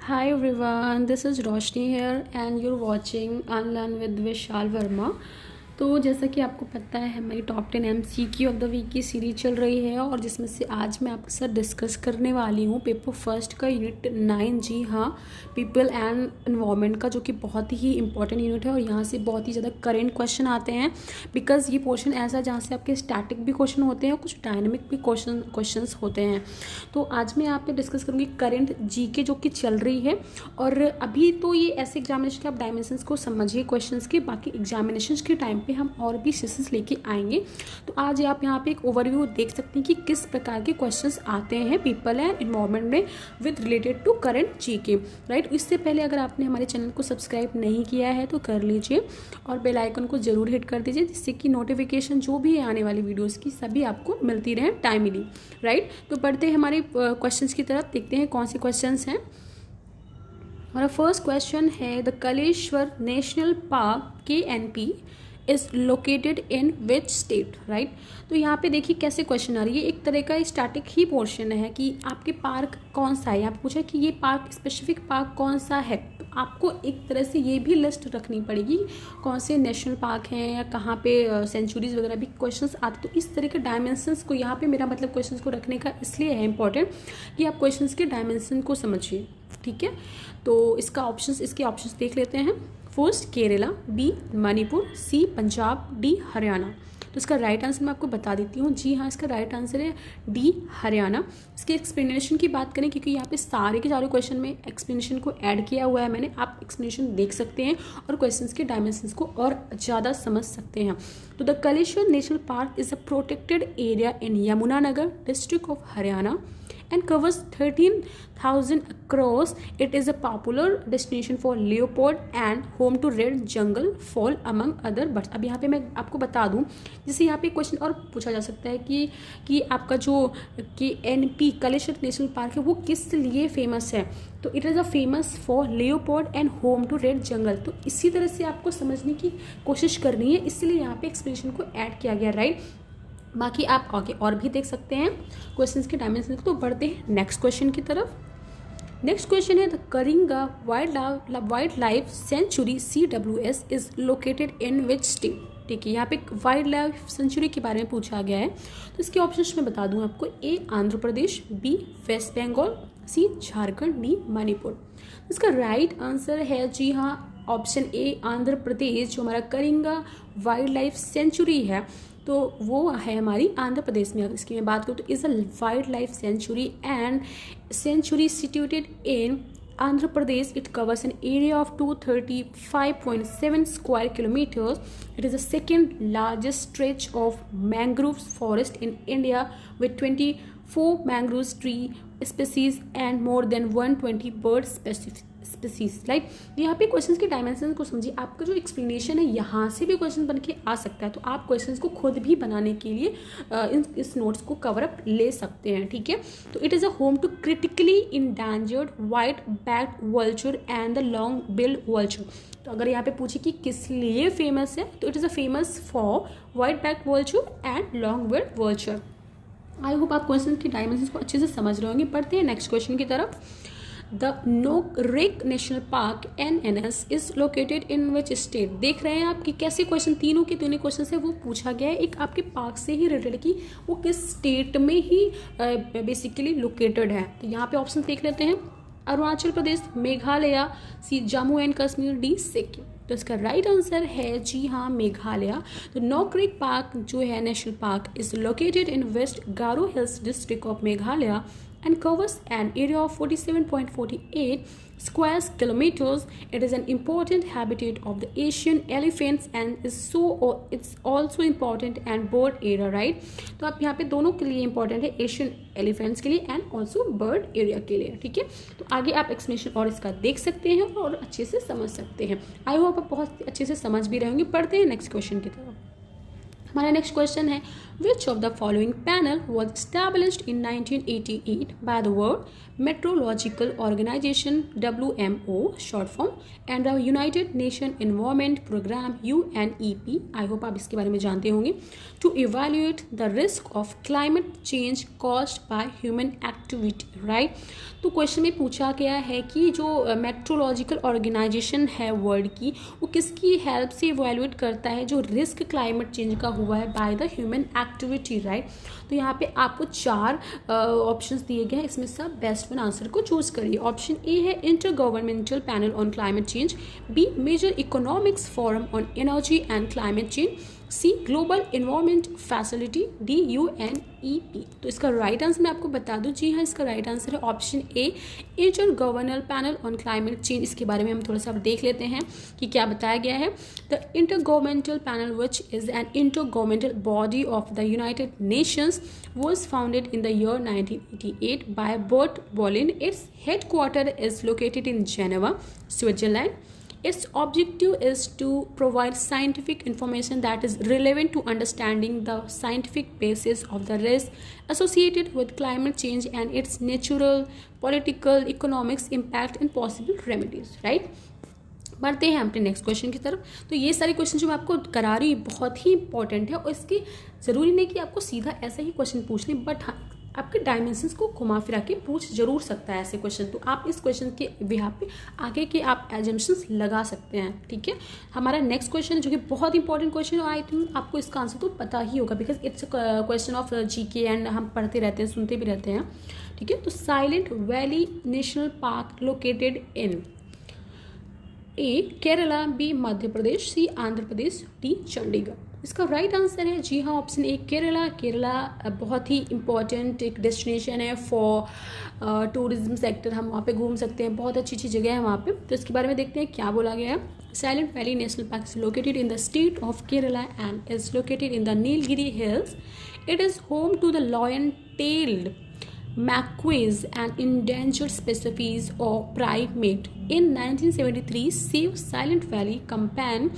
Hi everyone, this is Roshni here and you're watching Unlearn with Vishal Verma। तो जैसा कि आपको पता है हमारी top 10 MCQ of the week की सीरीज चल रही है और जिसमें से आज मैं आपके साथ डिस्कस करने वाली हूँ पेपर फर्स्ट का यूनिट 9। जी हाँ, पीपल एंड एनवायरनमेंट का, जो कि बहुत ही इंपॉर्टेंट यूनिट है और यहाँ से बहुत ही ज़्यादा करेंट क्वेश्चन आते हैं। बिकॉज ये पोर्शन ऐसा है जहाँ से आपके स्टैटिक भी क्वेश्चन होते हैं और कुछ डायनेमिक भी क्वेश्चंस होते हैं। तो आज मैं यहाँ पे डिस्कस करूँगी करेंट जीके जो कि चल रही है। और अभी तो ये ऐसे एग्जामिनेशन के आप डायमेंशंस को समझिए क्वेश्चंस के, बाकी एग्जामिनेशन के टाइम पे हम और भी सेशंस लेके आएंगे। तो आज आप यहाँ पे एक ओवरव्यू देख सकते हैं कि किस प्रकार के क्वेश्चंस आते हैं पीपल एंड एनवायरनमेंट में with related to current GK, right. इससे पहले अगर आपने हमारे चैनल को सब्सक्राइब नहीं किया है तो कर लीजिए और बेल आइकन को जरूर हिट कर दीजिए, जिससे कि नोटिफिकेशन जो भी है आने वाली वीडियोज़ की सभी आपको मिलती रहे टाइमली, राइट। तो बढ़ते हैं हमारे क्वेश्चंस की तरफ, देखते हैं कौन से क्वेश्चंस हैं। हमारा फर्स्ट क्वेश्चन है the Kaleshwar national park KNP is located in which state, right. तो यहाँ पे देखिए कैसे क्वेश्चन आ रही है, एक तरह का स्टैटिक ही पोर्शन है कि आपके पार्क कौन सा है। आप पूछा कि ये पार्क स्पेसिफिक पार्क कौन सा है, तो आपको एक तरह से ये भी लिस्ट रखनी पड़ेगी कौन से नेशनल पार्क हैं या कहाँ पे सेंचुरीज वगैरह भी क्वेश्चंस आते। तो इस तरह के डायमेंशंस को यहाँ पे मेरा मतलब क्वेश्चंस को रखने का इसलिए है इंपॉर्टेंट कि आप क्वेश्चंस के डायमेंशन को समझिए, ठीक है। तो इसके ऑप्शंस देख लेते हैं। फर्स्ट केरला, बी मणिपुर, सी पंजाब, डी हरियाणा। तो इसका राइट आंसर मैं आपको बता देती हूँ। जी हाँ, इसका राइट आंसर है डी हरियाणा। इसके एक्सप्लेनेशन की बात करें, क्योंकि यहाँ पे सारे के सारे क्वेश्चन में एक्सप्लेनेशन को ऐड किया हुआ है मैंने, आप एक्सप्लेनेशन देख सकते हैं और क्वेश्चंस के डायमेंशंस को और ज़्यादा समझ सकते हैं। तो the Kaleshwar national park is a protected area in Yamunanagar district of Haryana and covers 13,000 across. It is a popular destination for leopard and home to red jungle fowl among other birds। अब यहाँ पे मैं आपको बता दूँ, जैसे यहाँ पे क्वेश्चन और पूछा जा सकता है कि आपका जो KNP कलेश्वर नेशनल पार्क है वो किस लिए फेमस है। तो it is a famous for leopard and home to red jungle. तो इसी तरह से आपको समझने की कोशिश करनी है, इसलिए यहाँ पे एक्सप्लेनेशन को ऐड किया गया, राइट। बाकी आप आगे और भी देख सकते हैं क्वेश्चंस के डायमेंशन। तो बढ़ते हैं नेक्स्ट क्वेश्चन की तरफ। नेक्स्ट क्वेश्चन है the Karinga wild life sanctuary CWS is located in which state. ठीक है, यहाँ पे वाइल्ड लाइफ सेंचुरी के बारे में पूछा गया है। तो इसके ऑप्शंस मैं बता दूं आपको, ए आंध्र प्रदेश, बी वेस्ट बंगाल, सी झारखंड, डी मणिपुर। इसका राइट आंसर है जी हाँ ऑप्शन ए आंध्र प्रदेश। जो हमारा करिंगा वाइल्ड लाइफ सेंचुरी है तो वो है हमारी आंध्र प्रदेश में। अगर इसकी मैं बात करूँ तो is a wild life century and century situated in Andhra Pradesh. It covers an area of 235.7 square kilometers. It is the second largest stretch of mangrove forest in India with 24 mangrove tree species and more than 120 bird species, right. यहाँ पे questions के dimension को समझिए। आपका जो explanation है यहाँ से भी क्वेश्चन बन के आ सकता है, तो आप क्वेश्चंस को खुद भी बनाने के लिए इस नोट्स को कवर अप ले सकते हैं, ठीक है। तो it is a home to critically endangered white backed vulture and the long billed vulture. तो अगर यहाँ पे पूछे कि किस लिए फेमस है, तो it is a famous for white backed vulture and long billed vulture. I hope आप क्वेश्चन की डायमेंशन को अच्छे से समझ रहे होंगे। पढ़ते हैं नेक्स्ट क्वेश्चन की तरफ। The Nokrek national park NNS is located in which state. देख रहे हैं आप कि कैसे क्वेश्चन, तीनों क्वेश्चन है वो पूछा गया है एक आपके पार्क से ही रिलेटेड कि वो किस स्टेट में ही बेसिकली लोकेटेड है। तो यहाँ पे ऑप्शन देख लेते हैं, अरुणाचल प्रदेश, मेघालय, सी जम्मू एंड कश्मीर, डी सिक्किम। तो इसका राइट आंसर है जी हाँ मेघालय। तो नोकरेक पार्क जो है national park is located in West Garo Hills district of Meghalaya and covers an area of 47.48 square kilometers. It is an important habitat of the Asian elephants and it's also important and bird area, right। तो आप यहाँ पे दोनों के लिए important है, Asian elephants के लिए एंड ऑल्सो बर्ड एरिया के लिए, ठीक है। तो आगे आप एक्सप्लेनेशन और इसका देख सकते हैं और अच्छे से समझ सकते हैं। आई होप आप बहुत अच्छे से समझ भी रहे होंगे। पढ़ते हैं नेक्स्ट क्वेश्चन की तरफ। हमारा नेक्स्ट क्वेश्चन है which of the following panel was established in 1988 by the World Meteorological Organization WMO short form and the United Nations Environment Program UNEP I hope आप इसके बारे में जानते होंगे to evaluate the risk of climate change caused by human activity right। तो question में पूछा गया है कि जो मेट्रोलॉजिकल ऑर्गेनाइजेशन है वर्ल्ड की वो किसकी हेल्प से इवेल्युएट करता है जो रिस्क क्लाइमेट चेंज का हुआ है by the human activity right. तो यहाँ पे आपको 4 ऑप्शंस दिए गए हैं, इसमें सब बेस्ट वन आंसर को चूज करिए। ऑप्शन ए है Intergovernmental Panel on climate Change, B Major Economics Forum on Energy and Climate Change, C Global Environment Facility, D UNEP। तो इसका राइट आंसर मैं आपको बता दूं, जी हाँ इसका राइट आंसर है option A intergovernmental panel on climate change. इसके बारे में हम थोड़ा सा देख लेते हैं कि क्या बताया गया है। The inter governmental panel which is an inter governmental body of the United Nations was founded in the year 1988 by Bert Bollin. Its headquarters is located in Geneva, Switzerland. Its objective is to provide scientific information that is relevant to understanding the scientific basis of the risk associated with climate change and its natural, political, economics impact and possible remedies. Right? बढ़ते हैं अपने next question की तरफ। तो ये सारे question जो मैं आपको करा रही हूँ बहुत ही इंपॉर्टेंट है और इसकी ज़रूरी नहीं कि आपको सीधा ऐसा ही क्वेश्चन पूछ लें, बट हाँ आपके डायमेंशंस को घुमा फिरा के पूछ जरूर सकता है ऐसे क्वेश्चन। तो आप इस क्वेश्चन के बिहाफ पे आगे के आप एजम्पशंस लगा सकते हैं। ठीक है, हमारा नेक्स्ट क्वेश्चन जो कि बहुत इंपॉर्टेंट क्वेश्चन है, आई थिंक आपको इसका आंसर तो पता ही होगा because it's question of GK and हम पढ़ते रहते हैं सुनते भी रहते हैं। ठीक है, तो Silent Valley National Park located in A Kerala, B Madhya Pradesh, C Andhra Pradesh, D Chandigarh. इसका राइट आंसर है जी हाँ ऑप्शन ए केरला। केरला बहुत ही इम्पॉर्टेंट एक डेस्टिनेशन है फॉर टूरिज्म सेक्टर, हम वहाँ पे घूम सकते हैं, बहुत अच्छी अच्छी जगह है वहाँ पे। तो इसके बारे में देखते हैं क्या बोला गया है। Silent Valley National park is located in the state of Kerala and is located in the Nilgiri Hills. It is home to the lion tailed macaques and endangered species of primate. In 1973, Save Silent Valley campaign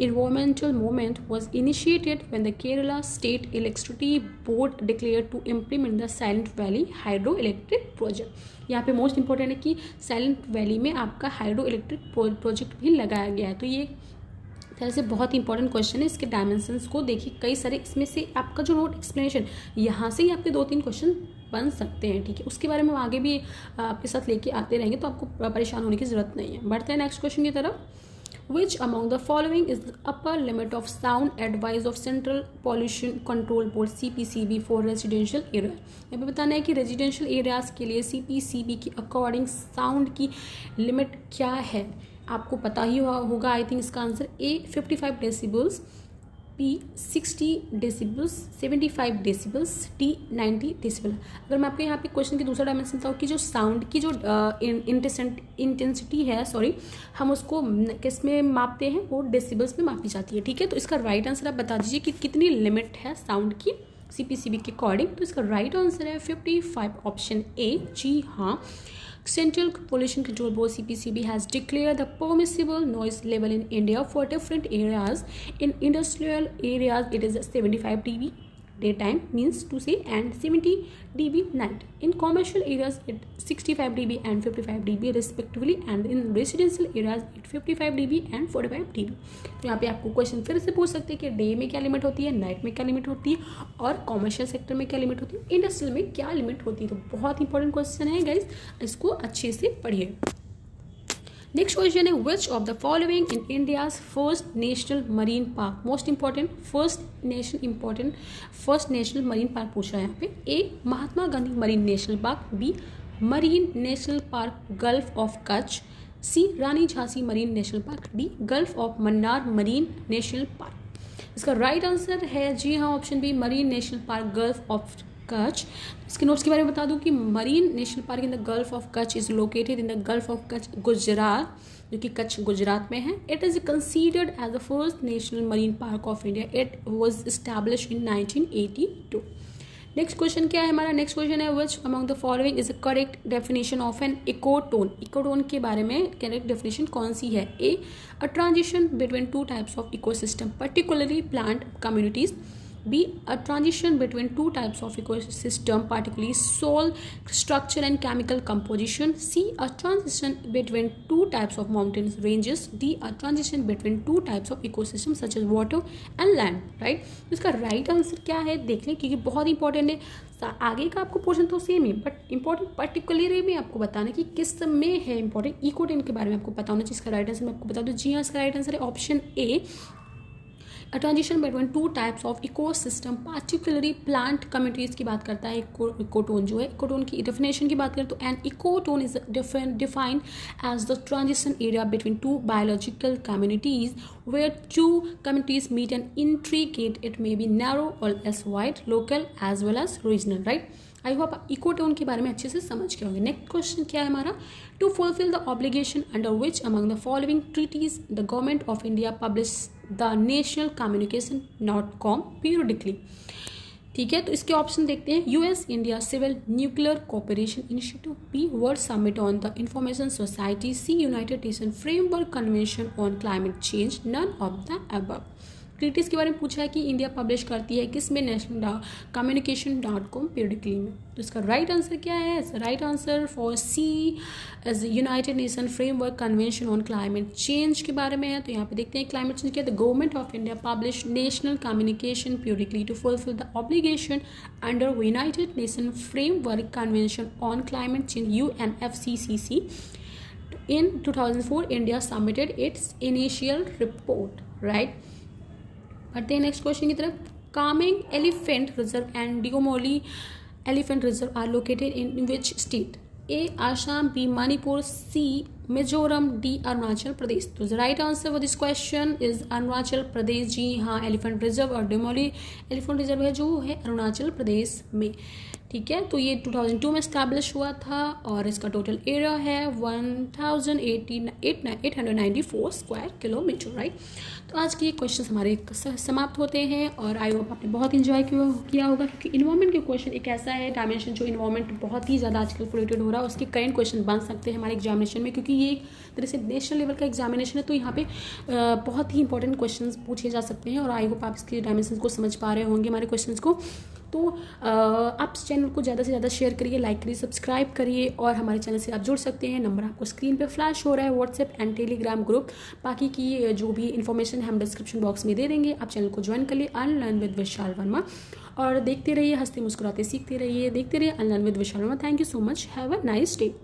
environmental movement was initiated when the Kerala State Electricity Board declared to implement the Silent Valley hydroelectric project. यहाँ पे most important है कि silent valley में आपका hydro electric project भी लगाया गया है। तो ये तरह से बहुत इंपॉर्टेंट क्वेश्चन है। इसके डायमेंशंस को देखिए, कई सारे इसमें से आपका जो नोट एक्सप्लेनेशन यहाँ से ही आपके 2-3 क्वेश्चन बन सकते हैं। ठीक है, उसके बारे में आगे भी आपके साथ लेके आते रहेंगे, तो आपको परेशान होने की जरूरत नहीं है। बढ़ते हैं नेक्स्ट क्वेश्चन की तरफ। Which among the following is the upper limit of sound advice of central pollution control board CPCB for residential area. यहाँ पे बताना है कि रेजिडेंशियल एरियाज के लिए CPCB के अकॉर्डिंग साउंड की लिमिट क्या है। आपको पता ही होगा आई थिंक इसका answer A 55 decibels, B 60 decibels, 75 decibels, D 90 decibel. अगर मैं आपके यहाँ पे क्वेश्चन की दूसरा डायमेंशन बताऊँ कि जो साउंड की जो इंटेंसिटी है हम उसको किस में मापते हैं, वो डेसिबल्स में मापी जाती है। ठीक है, तो इसका राइट आंसर आप बता दीजिए कि कितनी लिमिट है साउंड की CPCB के अकॉर्डिंग। तो इसका राइट आंसर है 55 ऑप्शन ए जी हाँ। Central Pollution Control Board CPCB has declared the permissible noise level in India for different areas. In industrial areas, it is 75 dB daytime, means to say, and 70 dB night. In commercial areas, it's 65 dB and 55 dB respectively, and in residential areas, it's 55 dB and 45 dB. तो यहाँ पे आपको question फिर से पूछ सकते हैं कि डे में क्या लिमिट होती है, नाइट में क्या लिमिट होती है, और कॉमर्शियल सेक्टर में क्या लिमिट होती है, इंडस्ट्रियल में क्या लिमिट होती है। तो बहुत इंपॉर्टेंट क्वेश्चन है गाइज, इसको अच्छे से पढ़िए। नेक्स्ट क्वेश्चन है which of the following in India's first national marine park. Most important first national marine park पूछा है यहाँ पे। A Mahatma Gandhi marine national park, B marine national park gulf of Kutch, C Rani Jhansi marine national park, D gulf of Mannar marine national park. इसका right answer है जी हाँ option B marine national park gulf of Kutch. इसके notes के बारे में बता दूं कि Marine national Park in the Gulf of Kutch is located in the Gulf of Kutch Gujarat, जो कि कच्छ गुजरात में है। It is considered as the first national marine park of India. It was established in 1982। Next question क्या है हमारा, नेक्स्ट क्वेश्चन है which among the following is a correct definition of an ecotone. Ecotone के बारे में correct definition कौन सी है? A, a transition between two types of ecosystem particularly plant communities. B, a transition between two types of ecosystem, particularly soil structure and chemical composition. C, a transition between two types of mountain ranges. D, a transition between two types of ecosystems such as water and land. Right? तो इसका right answer क्या है देख लें, क्योंकि बहुत important है। आगे का आपको पोर्शन तो सेम है, बट इंपॉर्टेंट पर्टिकुलरली में आपको बताना कि किस में है इंपॉर्टेंट। इकोटोन के बारे में आपको पता होना चाहिए। इसका राइट आंसर मैं आपको बता दूँ, जी हाँ, इसका राइट आंसर है option A, a transition between two types of ecosystem particularly plant communities की बात करता है। इकोटोन जो है, इकोटोन की डेफिनेशन की बात करें तो an ecotone is defined as the transition area between two biological communities where two communities meet and intricate, it may be narrow or less wide, local as well as regional. Right, I hope आप ecotone के बारे में अच्छे से समझ के होंगे। Next question क्या है हमारा, to fulfil the obligation under which among the following treaties the Government of India publish the national communication .com periodically. ठीक है, तो इसके ऑप्शन देखते हैं। US India civil nuclear cooperation initiative, B world summit on the information society, C United Nation framework convention on climate change, none of the above. Treaties के बारे में पूछा है कि इंडिया पब्लिश करती है किस में, नेशनल कम्युनिकेशन .com पीरियडिकली में। तो इसका राइट आंसर क्या है? Right answer for C as United Nation framework convention on climate Change के बारे में है। तो यहाँ पे देखते हैं क्लाइमेट चेंज क्या है। The Government of India publish national communication periodically to fulfil the obligation under United Nation framework convention on climate Change UNFCCC. In 2004, India submitted its initial report, right? बढ़ते हैं नेक्स्ट क्वेश्चन की तरफ। Kameng elephant reserve and Digomoli elephant reserve are located in which state? A Assam, B Manipur, C Mizoram, D Arunachal Pradesh. तो right answer for this question is Arunachal Pradesh. जी हाँ, elephant reserve और डिगोमोली elephant reserve है जो है अरुणाचल प्रदेश में। ठीक है, तो ये 2002 में इस्टेब्लिश हुआ था और इसका टोटल एरिया है 1894 स्क्वायर किलोमीटर। राइट, तो आज के क्वेश्चन हमारे समाप्त होते हैं और आई होप आपने बहुत इंजॉय किया होगा, क्योंकि इन्वायरमेंट के क्वेश्चन एक ऐसा है डायमेंशन जो इन्वायरमेंट बहुत ही ज़्यादा आजकल पोल्यूटेड हो रहा है, उसके करेंट क्वेश्चन बन सकते हैं हमारे एग्जामिनेशन में, क्योंकि ये एक तरह से नेशनल लेवल का एग्जामिनेशन है। तो यहाँ पे बहुत ही इंपॉर्टेंट क्वेश्चन पूछे जा सकते हैं और आई होप आप इसके डायमेंशन को समझ पा रहे होंगे हमारे क्वेश्चन को। तो आप चैनल को ज़्यादा से ज़्यादा शेयर करिए, लाइक करिए, सब्सक्राइब करिए और हमारे चैनल से आप जुड़ सकते हैं। नंबर आपको स्क्रीन पे फ्लैश हो रहा है, व्हाट्सएप एंड टेलीग्राम ग्रुप। बाकी की जो भी इन्फॉर्मेशन हम डिस्क्रिप्शन बॉक्स में दे देंगे, आप चैनल को ज्वाइन कर लिए अनलर्न विद विशाल वर्मा और देखते रहिए, हंसते मुस्कुराते सीखते रहिए, देखते रहिए unlearn with Vishal Verma. Thank you so much, have a nice day.